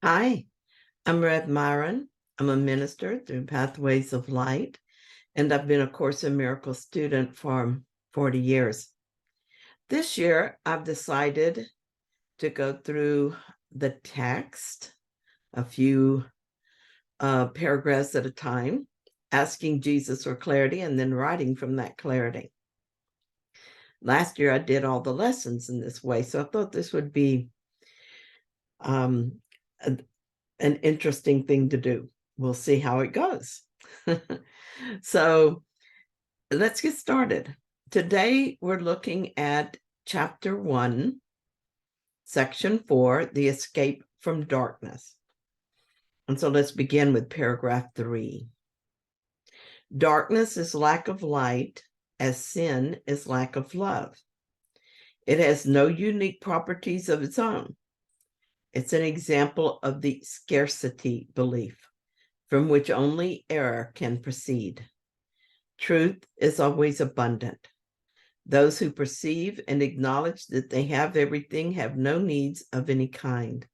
Hi, I'm Rev Myron. I'm a minister through Pathways of Light, and I've been a Course in Miracles student for 40 years. This year, I've decided to go through the text, a few paragraphs at a time, asking Jesus for clarity and then writing from that clarity. Last year, I did all the lessons in this way, so I thought this would be an interesting thing to do. We'll see how it goes. So let's get started. Today, we're looking at Chapter 1, Section 4, The Escape from Darkness. And so let's begin with paragraph 3. Darkness is lack of light, as sin is lack of love. It has no unique properties of its own. It's an example of the scarcity belief, from which only error can proceed. Truth is always abundant. Those who perceive and acknowledge that they have everything have no needs of any kind.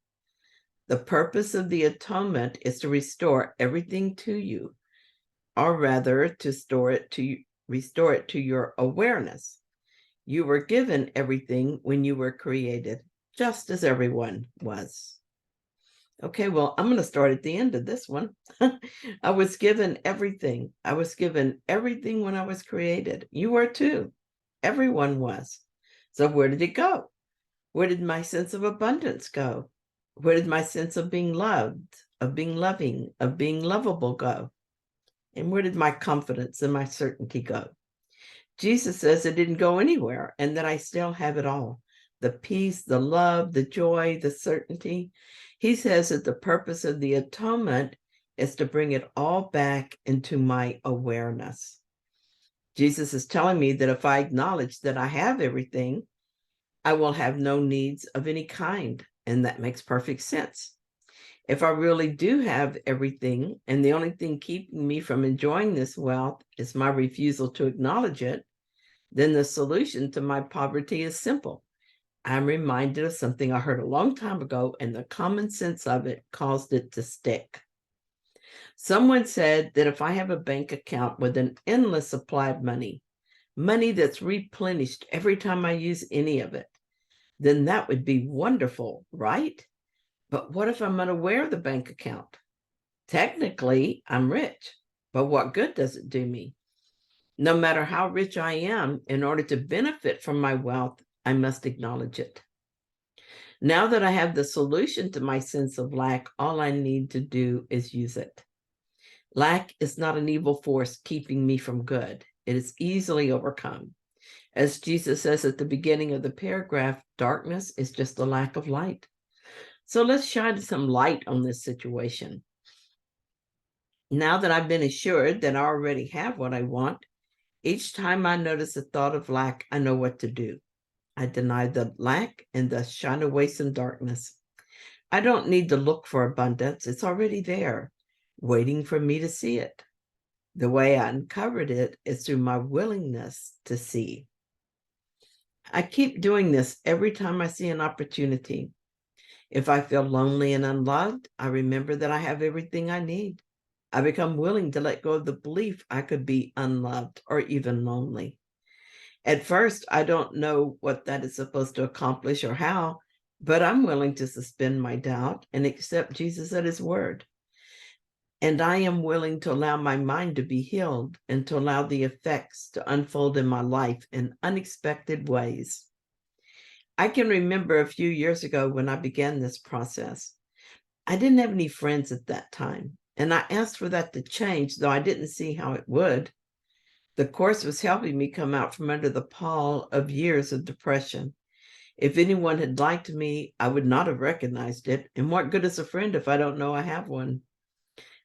The purpose of the atonement is to restore everything to you, or rather to restore it to your awareness. You were given everything when you were created, just as everyone was. Okay, well, I'm going to start at the end of this one. I was given everything. I was given everything when I was created. You were too. Everyone was. So where did it go? Where did my sense of abundance go? Where did my sense of being loved, of being loving, of being lovable go? And where did my confidence and my certainty go? Jesus says it didn't go anywhere and that I still have it all. The peace, the love, the joy, the certainty. He says that the purpose of the atonement is to bring it all back into my awareness. Jesus is telling me that if I acknowledge that I have everything, I will have no needs of any kind. And that makes perfect sense. If I really do have everything, and the only thing keeping me from enjoying this wealth is my refusal to acknowledge it, then the solution to my poverty is simple. I'm reminded of something I heard a long time ago, and the common sense of it caused it to stick. Someone said that if I have a bank account with an endless supply of money that's replenished every time I use any of it, then that would be wonderful, right? But what if I'm unaware of the bank account? Technically, I'm rich, but what good does it do me? No matter how rich I am, in order to benefit from my wealth, I must acknowledge it. Now that I have the solution to my sense of lack, all I need to do is use it. Lack is not an evil force keeping me from good. It is easily overcome. As Jesus says at the beginning of the paragraph, darkness is just a lack of light. So let's shine some light on this situation. Now that I've been assured that I already have what I want, each time I notice a thought of lack, I know what to do. I deny the lack and thus shine away some darkness. I don't need to look for abundance. It's already there, waiting for me to see it. The way I uncovered it is through my willingness to see. I keep doing this every time I see an opportunity. If I feel lonely and unloved, I remember that I have everything I need. I become willing to let go of the belief I could be unloved or even lonely. At first, I don't know what that is supposed to accomplish or how, but I'm willing to suspend my doubt and accept Jesus at his word. And I am willing to allow my mind to be healed and to allow the effects to unfold in my life in unexpected ways. I can remember a few years ago when I began this process. I didn't have any friends at that time, and I asked for that to change, though I didn't see how it would. The Course was helping me come out from under the pall of years of depression. If anyone had liked me, I would not have recognized it. And what good is a friend if I don't know I have one?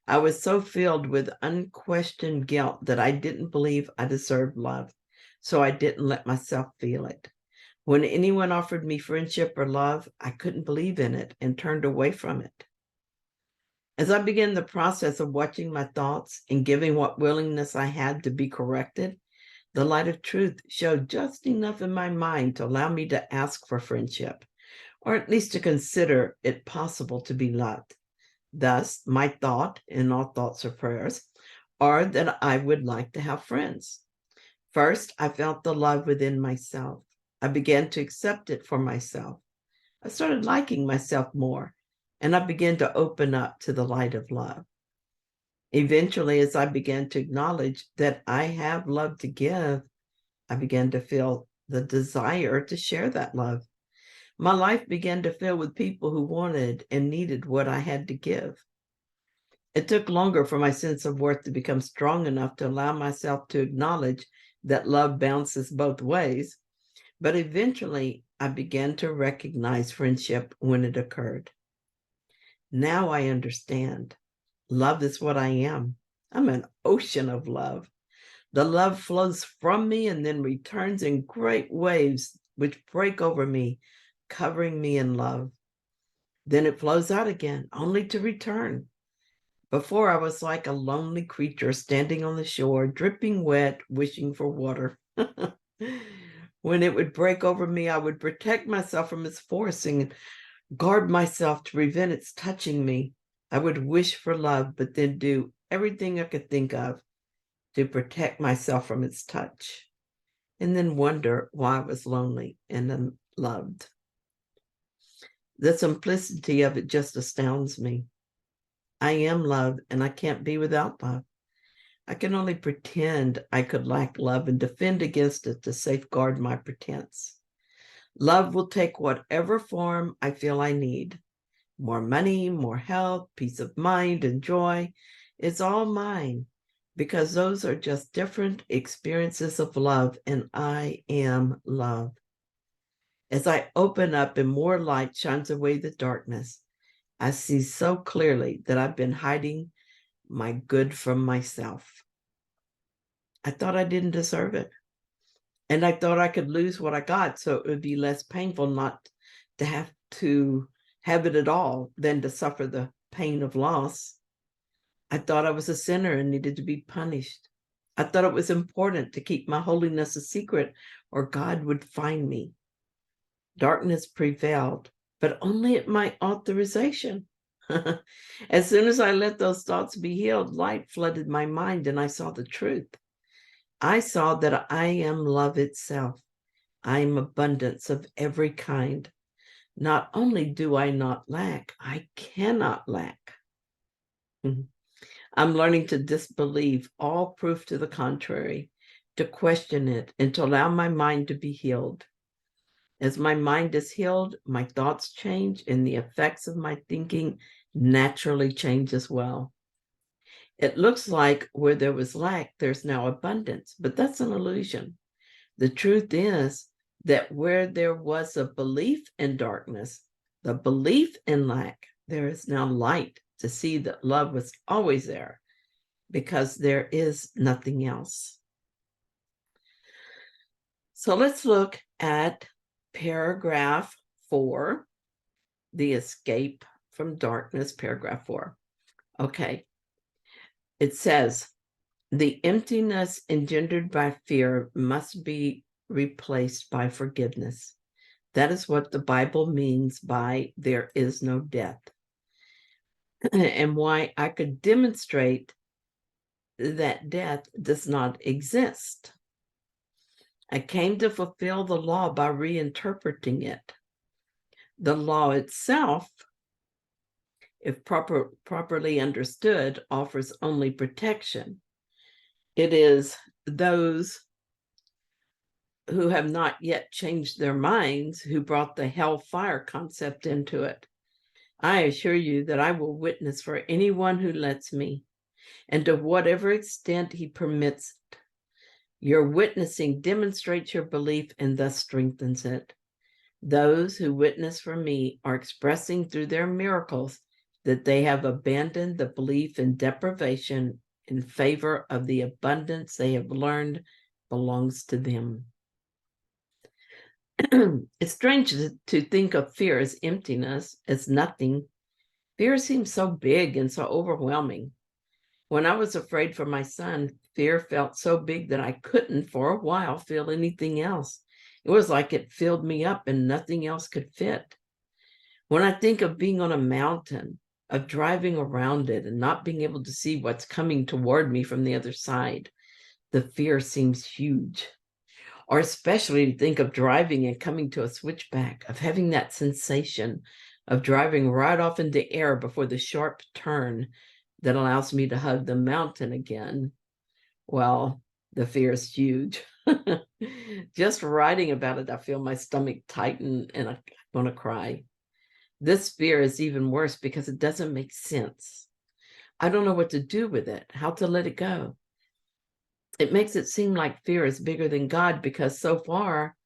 I was so filled with unquestioned guilt that I didn't believe I deserved love, so I didn't let myself feel it. When anyone offered me friendship or love, I couldn't believe in it and turned away from it. As I began the process of watching my thoughts and giving what willingness I had to be corrected, the light of truth showed just enough in my mind to allow me to ask for friendship or at least to consider it possible to be loved. Thus, my thought, in all thoughts or prayers, are that I would like to have friends. First, I felt the love within myself. I began to accept it for myself. I started liking myself more, and I began to open up to the light of love. Eventually, as I began to acknowledge that I have love to give, I began to feel the desire to share that love. My life began to fill with people who wanted and needed what I had to give. It took longer for my sense of worth to become strong enough to allow myself to acknowledge that love bounces both ways, but eventually I began to recognize friendship when it occurred. Now I understand. Love is what I am. I'm an ocean of love. The love flows from me and then returns in great waves which break over me, covering me in love. Then it flows out again, only to return. Before, I was like a lonely creature standing on the shore, dripping wet, wishing for water. When it would break over me, I would protect myself from its forcing and guard myself to prevent its touching me. I would wish for love, but then do everything I could think of to protect myself from its touch, and then wonder why I was lonely and unloved. The simplicity of it just astounds me. I am love, and I can't be without love. I can only pretend I could lack love and defend against it to safeguard my pretense. Love will take whatever form I feel I need. More money, more health, peace of mind, and joy. It's all mine, because those are just different experiences of love, and I am love. As I open up and more light shines away the darkness, I see so clearly that I've been hiding my good from myself. I thought I didn't deserve it. And I thought I could lose what I got so it would be less painful not to have it at all than to suffer the pain of loss. I thought I was a sinner and needed to be punished. I thought it was important to keep my holiness a secret or God would find me. Darkness prevailed, but only at my authorization. As soon as I let those thoughts be healed, light flooded my mind and I saw the truth. I saw that I am love itself. I am abundance of every kind. Not only do I not lack, I cannot lack. I'm learning to disbelieve all proof to the contrary, to question it, and to allow my mind to be healed. As my mind is healed, my thoughts change, and the effects of my thinking naturally change as well. It looks like where there was lack, there's now abundance, but that's an illusion. The truth is that where there was a belief in darkness, the belief in lack, there is now light to see that love was always there because there is nothing else. So let's look at paragraph 4, the escape from darkness, paragraph 4. Okay. It says, the emptiness engendered by fear must be replaced by forgiveness. That is what the Bible means by there is no death. And why I could demonstrate that death does not exist. I came to fulfill the law by reinterpreting it. The law itself, if properly understood, offers only protection. It is those who have not yet changed their minds who brought the hellfire concept into it. I assure you that I will witness for anyone who lets me, and to whatever extent he permits it. Your witnessing demonstrates your belief and thus strengthens it. Those who witness for me are expressing through their miracles that they have abandoned the belief in deprivation in favor of the abundance they have learned belongs to them. It's strange to think of fear as emptiness, as nothing. Fear seems so big and so overwhelming. When I was afraid for my son, fear felt so big that I couldn't for a while feel anything else. It was like it filled me up and nothing else could fit. When I think of being on a mountain, of driving around it and not being able to see what's coming toward me from the other side, the fear seems huge. Or especially to think of driving and coming to a switchback, of having that sensation of driving right off into air before the sharp turn that allows me to hug the mountain again. Well, the fear is huge. Just writing about it, I feel my stomach tighten and I want to cry. This fear is even worse because it doesn't make sense. I don't know what to do with it, how to let it go. It makes it seem like fear is bigger than God because so far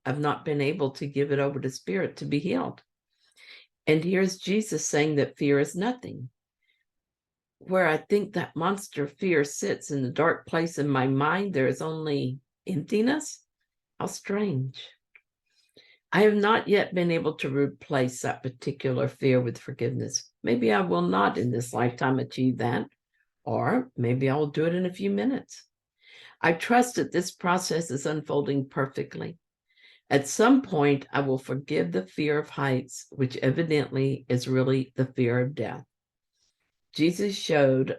I've not been able to give it over to Spirit to be healed. And here's Jesus saying that fear is nothing. Where I think that monster fear sits in the dark place in my mind, there is only emptiness. How strange. I have not yet been able to replace that particular fear with forgiveness. Maybe I will not in this lifetime achieve that, or maybe I will do it in a few minutes. I trust that this process is unfolding perfectly. At some point, I will forgive the fear of heights, which evidently is really the fear of death. Jesus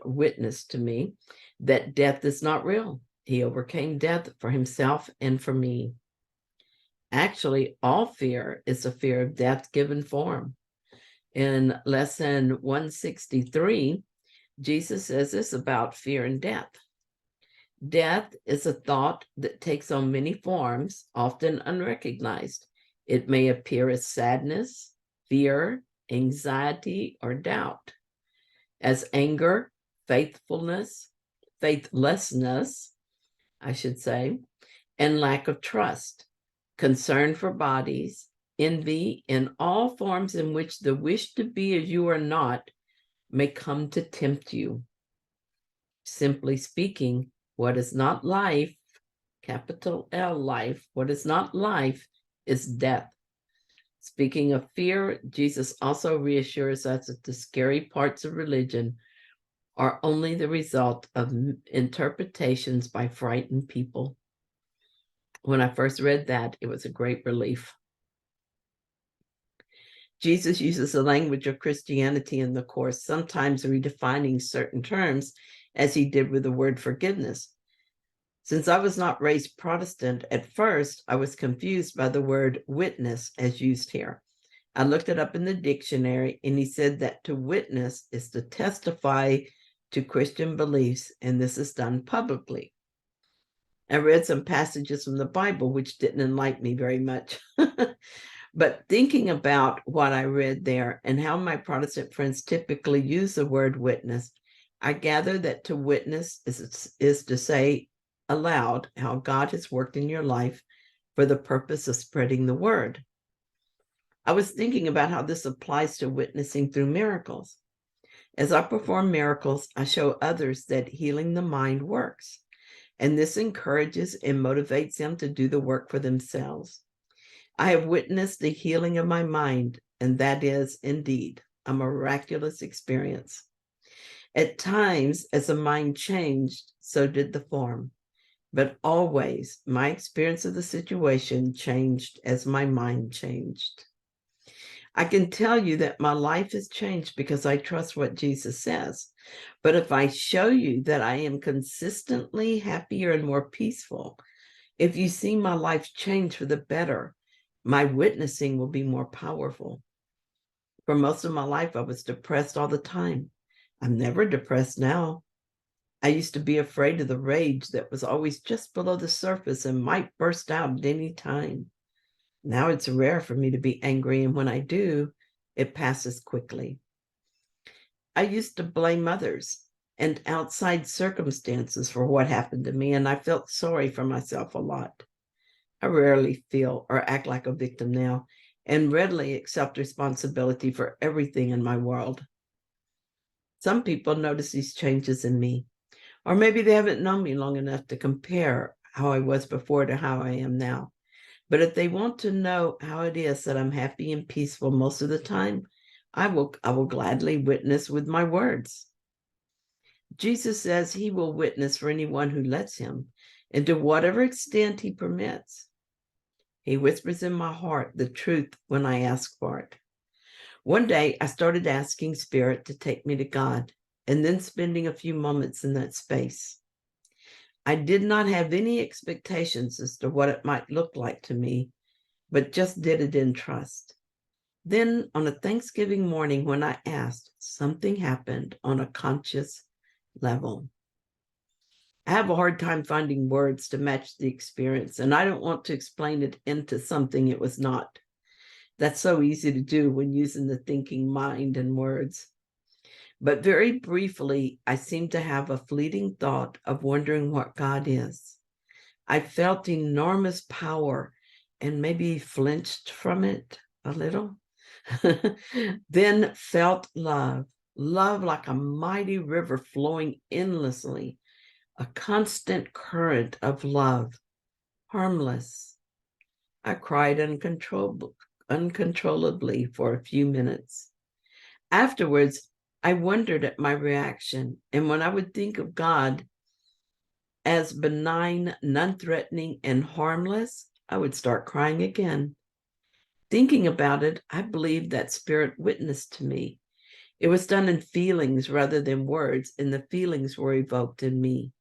witnessed to me that death is not real. He overcame death for himself and for me. Actually, all fear is a fear of death given form. In lesson 163, Jesus says this about fear and death. Death is a thought that takes on many forms, often unrecognized. It may appear as sadness, fear, anxiety, or doubt, as anger, faithlessness, I should say, and lack of trust, concern for bodies, envy, and all forms in which the wish to be as you are not may come to tempt you. Simply speaking, what is not life, capital L life, what is not life is death. Speaking of fear, Jesus also reassures us that the scary parts of religion are only the result of interpretations by frightened people. When I first read that, it was a great relief. Jesus uses the language of Christianity in the Course, sometimes redefining certain terms, as he did with the word forgiveness. Since I was not raised Protestant, at first I was confused by the word witness as used here. I looked it up in the dictionary, and he said that to witness is to testify to Christian beliefs, and this is done publicly. I read some passages from the Bible, which didn't enlighten me very much. But thinking about what I read there and how my Protestant friends typically use the word witness, I gather that to witness is to say aloud how God has worked in your life for the purpose of spreading the word. I was thinking about how this applies to witnessing through miracles. As I perform miracles, I show others that healing the mind works, and this encourages and motivates them to do the work for themselves. I have witnessed the healing of my mind, and that is indeed a miraculous experience. At times, as the mind changed, so did the form. But always, my experience of the situation changed as my mind changed. I can tell you that my life has changed because I trust what Jesus says. But if I show you that I am consistently happier and more peaceful, if you see my life change for the better, my witnessing will be more powerful. For most of my life, I was depressed all the time. I'm never depressed now. I used to be afraid of the rage that was always just below the surface and might burst out at any time. Now it's rare for me to be angry, and when I do, it passes quickly. I used to blame others and outside circumstances for what happened to me, and I felt sorry for myself a lot. I rarely feel or act like a victim now, and readily accept responsibility for everything in my world. Some people notice these changes in me, or maybe they haven't known me long enough to compare how I was before to how I am now. But if they want to know how it is that I'm happy and peaceful most of the time, I will gladly witness with my words. Jesus says he will witness for anyone who lets him, and to whatever extent he permits. He whispers in my heart the truth when I ask for it. One day, I started asking Spirit to take me to God, and then spending a few moments in that space. I did not have any expectations as to what it might look like to me, but just did it in trust. Then, on a Thanksgiving morning, when I asked, something happened on a conscious level. I have a hard time finding words to match the experience, and I don't want to explain it into something it was not. That's so easy to do when using the thinking mind and words. But very briefly, I seem to have a fleeting thought of wondering what God is. I felt enormous power and maybe flinched from it a little. Then felt love like a mighty river flowing endlessly, a constant current of love, harmless. I cried uncontrollably for a few minutes. Afterwards, I wondered at my reaction, and when I would think of God as benign, non-threatening, and harmless, I would start crying again. Thinking about it, I believe that Spirit witnessed to me. It was done in feelings rather than words, and the feelings were evoked in me.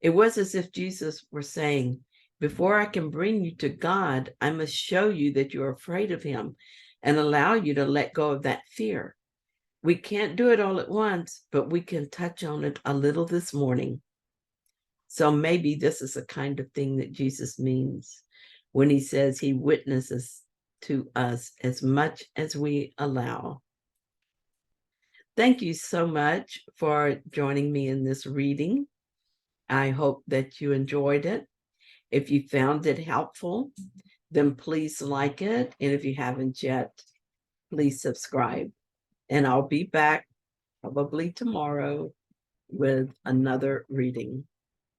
It was as if Jesus were saying, before I can bring you to God, I must show you that you're afraid of him and allow you to let go of that fear. We can't do it all at once, but we can touch on it a little this morning. So maybe this is the kind of thing that Jesus means when he says he witnesses to us as much as we allow. Thank you so much for joining me in this reading. I hope that you enjoyed it. If you found it helpful, then please like it. And if you haven't yet, please subscribe. And I'll be back probably tomorrow with another reading.